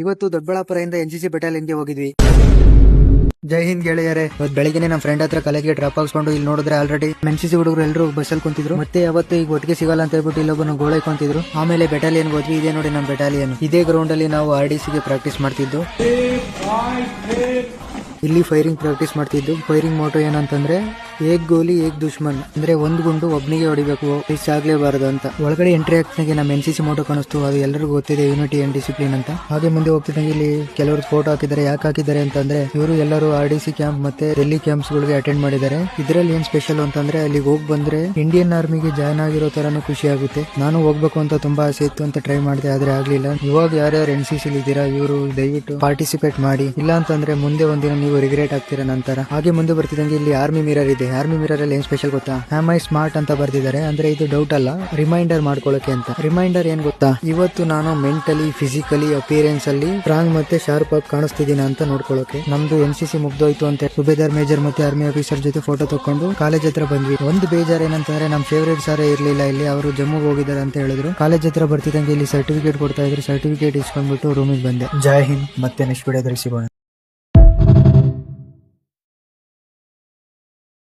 ಇವತ್ತು ದೊಡ್ಡಬಳ್ಳಾಪುರದಿಂದ NCC ಬೆಟಾಲಿಯನ್ಗೆ ಹೋಗಿದ್ವಿ. ಜೈ ಹಿಂದ್ ಗೆಳೆಯರೇ. ಇವತ್ತು ಬೆಳಿಗ್ಗೆ ನಮ್ಮ ಫ್ರೆಂಡ್ ಹತ್ರ ಕಾಲೇಜ್ಗೆ ಡ್ರಾಪ್ ಹಾಕ್ಸ್ಕೊಂಡು ಇಲ್ಲಿ ನೋಡಿದ್ರೆ ಆಲ್ರೆಡಿ NCC ಹುಡುಗರು ಎಲ್ಲರೂ ಬಸ್ಸಲ್ಲಿ ಕುಂತಿದ್ರು. ಮತ್ತೆ ಅವತ್ತು ಈಗ ಒಟ್ಟಿಗೆ ಸಿಗಲ್ಲ ಅಂತ ಹೇಳ್ಬಿಟ್ಟು ಇಲ್ಲೊಬ್ಬನು ಗೋಳ ಕುಂತಿದ್ರು. ಆಮೇಲೆ ಬೆಟಾಲಿಯನ್ ಹೋದ್ವಿ. ಇದೇ ನೋಡಿ ನಮ್ಮ ಬೆಟಾಲಿಯನ್. ಇದೇ ಗ್ರೌಂಡ್ ಅಲ್ಲಿ ನಾವು RDCಗೆ ಪ್ರಾಕ್ಟೀಸ್ ಮಾಡ್ತಿದ್ದು. ಇಲ್ಲಿ ಫೈರಿಂಗ್ ಪ್ರಾಕ್ಟೀಸ್ ಮಾಡ್ತಿದ್ದು. ಫೈರಿಂಗ್ ಮೋಟೋ ಏನಂತಂದ್ರೆ ಏಕ್ ಗೋಲಿ ಏಕ್ ದುಶ್ಮನ್, ಅಂದ್ರೆ ಒಂದ್ ಗುಂಡು ಒಬ್ನಿಗೆ ಹೊಡಿಬೇಕು, ಮಿಸ್ ಆಗ್ಲೇಬಾರದು ಅಂತ. ಒಳಗಡೆ ಎಂಟ್ರಿ ಆಗ್ತಿದಂಗೆ ನಮ್ಮ NCC ಮೋಟೋ ಕಾಣಿಸ್ತು. ಅದು ಎಲ್ಲರಿಗೂ ಗೊತ್ತಿದೆ, ಯೂನಿಟಿ ಅಂಡ್ ಡಿಸಿಪ್ಲಿನ್ ಅಂತ. ಹಾಗೆ ಮುಂದೆ ಹೋಗ್ತಿದ್ದಂಗೆ ಇಲ್ಲಿ ಕೆಲವರು ಫೋಟೋ ಹಾಕಿದ್ದಾರೆ. ಯಾಕೆ ಹಾಕಿದ್ದಾರೆ ಅಂತಂದ್ರೆ ಇವರು ಎಲ್ಲರೂ RDC ಕ್ಯಾಂಪ್ ಮತ್ತೆ ಡೆಲ್ಲಿ ಕ್ಯಾಂಪ್ಸ್ ಗಳಿಗೆ ಅಟೆಂಡ್ ಮಾಡಿದ್ದಾರೆ. ಇದ್ರಲ್ಲಿ ಏನ್ ಸ್ಪೆಷಲ್ ಅಂತಂದ್ರೆ ಅಲ್ಲಿಗೆ ಹೋಗಿ ಬಂದ್ರೆ ಇಂಡಿಯನ್ ಆರ್ಮಿಗೆ ಜಾಯ್ನ್ ಆಗಿರೋ ತರಾನು ಖುಷಿ ಆಗುತ್ತೆ. ನಾನು ಹೋಗ್ಬೇಕು ಅಂತ ತುಂಬಾ ಆಸೆ ಇತ್ತು ಅಂತ ಟ್ರೈ ಮಾಡಿದೆ, ಆದ್ರೆ ಆಗ್ಲಿಲ್ಲ. ಇವಾಗ ಯಾರ್ಯಾರು NCC ಇದ್ದೀರಾ ಇವರು ದಯವಿಟ್ಟು ಪಾರ್ಟಿಸಿಪೇಟ್ ಮಾಡಿ, ಇಲ್ಲ ಅಂತಂದ್ರೆ ಮುಂದೆ ಒಂದಿನ ನೀವು ರಿಗ್ರೆಟ್ ಆಗ್ತೀರಾ ನಂತರ. ಹಾಗೆ ಮುಂದೆ ಬರ್ತಿದಂಗೆ ಇಲ್ಲಿ ಆರ್ಮಿ ಮಿರರ್ ಇದೆ. ಆರ್ಮಿ ಮಿರರ್ ಅಲ್ಲಿ ಏನ್ ಸ್ಪೆಷಲ್ ಗೊತ್ತಾ? ಆಮ್ ಐ ಸ್ಮಾರ್ಟ್ ಅಂತ ಬರ್ತಿದ್ದಾರೆ. ಅಂದ್ರೆ ಇದು ಡೌಟ್ ಅಲ್ಲ, ರಿಮೈಂಡರ್ ಮಾಡ್ಕೊಳ್ಳೋಕೆ ಅಂತ. ರಿಮೈಂಡರ್ ಏನ್ ಗೊತ್ತಾ? ಇವತ್ತು ನಾನು ಮೆಂಟಲಿ, ಫಿಸಿಕಲಿ, ಅಪಿಯರೆನ್ಸ್ ಅಲ್ಲಿ ಸ್ಟ್ರಾಂಗ್ ಮತ್ತೆ ಶಾರ್ಪ್ ಆಗಿ ಕಾಣಿಸ್ತಿದ್ದೀನಿ ಅಂತ ನೋಡ್ಕೊಳ್ಳೋಕೆ. ನಮ್ದು NCC ಮುಗ್ದೋಯ್ತು ಅಂತ ಸುಬೇದಾರ್ ಮೇಜರ್ ಮತ್ತೆ ಆರ್ಮಿ ಆಫೀಸರ್ ಜೊತೆ ಫೋಟೋ ತಕೊಂಡು ಕಾಲೇಜ್ ಹತ್ರ ಬಂದ್ವಿ. ಒಂದು ಬೇಜಾರ್ ಏನಂತಂದ್ರೆ ನಮ್ ಫೇವರೇಟ್ ಸಾರೇ ಇರ್ಲಿಲ್ಲ ಇಲ್ಲಿ. ಅವರು ಜಮ್ಮುಗೆ ಹೋಗಿದ್ದಾರೆ ಅಂತ ಹೇಳಿದ್ರು. ಕಾಲೇಜ್ ಹತ್ರ ಬರ್ತಿದಂಗೆ ಇಲ್ಲಿ ಸರ್ಟಿಫಿಕೇಟ್ ಕೊಡ್ತಾ ಇದ್ರು. ಸರ್ಟಿಫಿಕೇಟ್ ಇಸ್ಕೊಂಡ್ಬಿಟ್ಟು ರೂಮಿಗೆ ಬಂದೆ. ಜೈ ಹಿಂದ್. ಮತ್ತೆ ನೆಕ್ಸ್ಟ್ ವಿಡಿಯೋದಲ್ಲಿ ಸಿಗೋಣ.